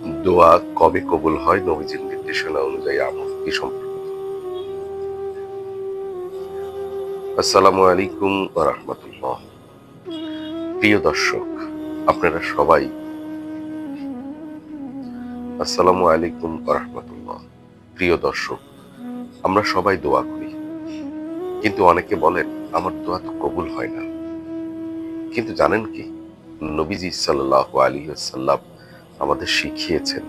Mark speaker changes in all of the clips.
Speaker 1: দোয়া কবে কবুল হয় নবীজির নির্দেশনা অনুযায়ী আমল কি সম্পর্কিত? আসসালামু আলাইকুম ওয়া রাহমাতুল্লাহ। প্রিয় দর্শক, আপনারা সবাই আসসালামু আলাইকুম ওয়া রাহমাতুল্লাহ। প্রিয় দর্শক, আমরা সবাই দোয়া করি, কিন্তু অনেকে বলেন আমার দোয়া তো কবুল হয় না। কিন্তু জানেন কি, নবীজি সাল্লাল্লাহু আলাইহি ওয়াসাল্লাম আমাদের শিখিয়েছেন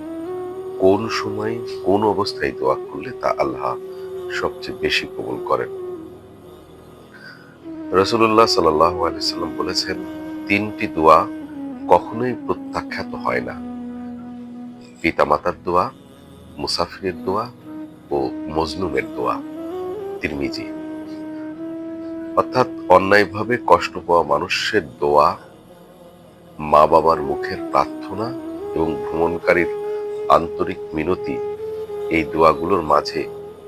Speaker 1: কোন সময় কোন অবস্থায় দোয়া করলে তা আল্লাহ সবচেয়ে বেশি কবুল করেন। রাসূলুল্লাহ সাল্লাল্লাহু আলাইহি ওয়াসাল্লাম বলেছেন, তিনটি দোয়া কখনোই প্রত্যাখ্যাত হয় না: পিতামাতার দোয়া, মুসাফিরের দোয়া ও মজলুমের দোয়া। তিরমিজি। অর্থাৎ অন্যায়ভাবে কষ্ট পাওয়া মানুষের দোয়া, মা বাবার মুখের প্রার্থনা এবং ভ্রমণকারীর আন্তরিক মিনতি, এই দোয়াগুলোর মাঝে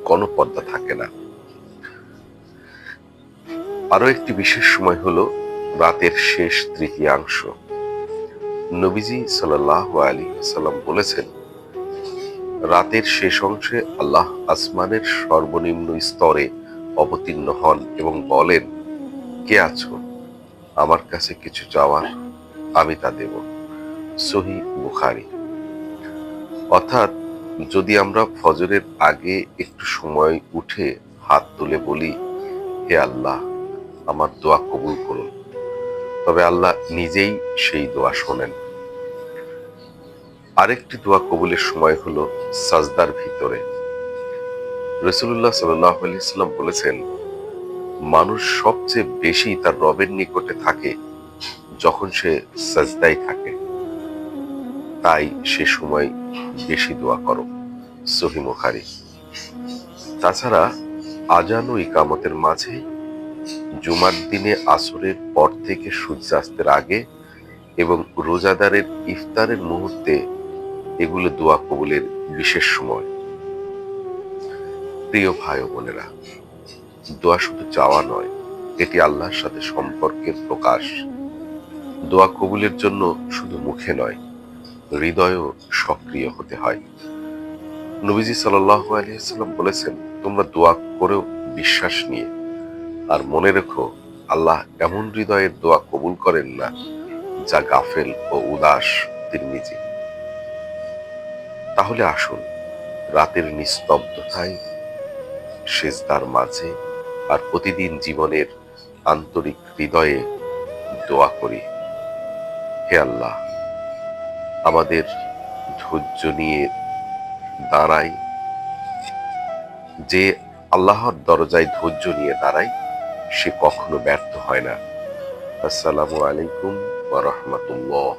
Speaker 1: কোনো পর্দা থাকে না। আরো একটি বিশেষ সময় হলো রাতের শেষ তৃতীয়াংশ। নবীজি সাল্লাল্লাহু আলাইহি ওয়াসাল্লাম বলেছেন, রাতের শেষ অংশে আল্লাহ আসমানের সর্বনিম্ন স্তরে অবতীর্ণ হন এবং বলেন, কে আছো? আমার কাছে কিছু চাওয়ার, আমি তা দেব। সহিহ বুখারী। অর্থাৎ যদি আমরা ফজরের আগে একটু সময় উঠে হাত তুলে বলি, হে আল্লাহ, আমার দোয়া কবুল করুন, তবে আল্লাহ নিজেই সেই দোয়া শোনেন। আরেকটি দোয়া কবুলের সময় হলো সাজদার ভিতরে। রাসূলুল্লাহ সাল্লাল্লাহু আলাইহি ওয়াসাল্লাম বলেছেন, মানুষ সবচেয়ে বেশি তার রবের নিকটে থাকে যখন সে সাজদায় থাকে, তাই সে সময় বেশি দোয়া করো। সহিহ বুখারী। তাছাড়া আজান ও ইকামতের মাঝে, জুমার দিনে আসরের পর থেকে সূর্যাস্তের আগে এবং রোজাদারের ইফতারের মুহূর্তে, এগুলো দোয়া কবুলের বিশেষ সময়। প্রিয় ভাই ও বোনেরা, দোয়া শুধু চাওয়া নয়, এটি আল্লাহর সাথে সম্পর্কের প্রকাশ। দোয়া কবুলের জন্য শুধু মুখে নয়, হৃদয়ও সক্রিয় হতে হয়। নবীজি সাল্লাল্লাহু আলাইহি ওয়াসাল্লাম বলেছেন, তোমরা দোয়া করেও বিশ্বাস নিয়ে, আর মনে রেখো, আল্লাহ এমন হৃদয়ের দোয়া কবুল করেন না যা গাফেল ও উদাস। তিরমিজি। তাহলে আসুন, রাতের নিস্তব্ধতায়, সেজদার মাঝে আর প্রতিদিন জীবনের আন্তরিক হৃদয়ে দোয়া করি, হে আল্লাহ, আমাদের ধৈর্য নিয়ে দাঁড়াই। যে আল্লাহর দরজায় ধৈর্য নিয়ে দাঁড়ায়, সে কখনো ব্যর্থ হয় না। আসসালামু আলাইকুম ওয়া রাহমাতুল্লাহ।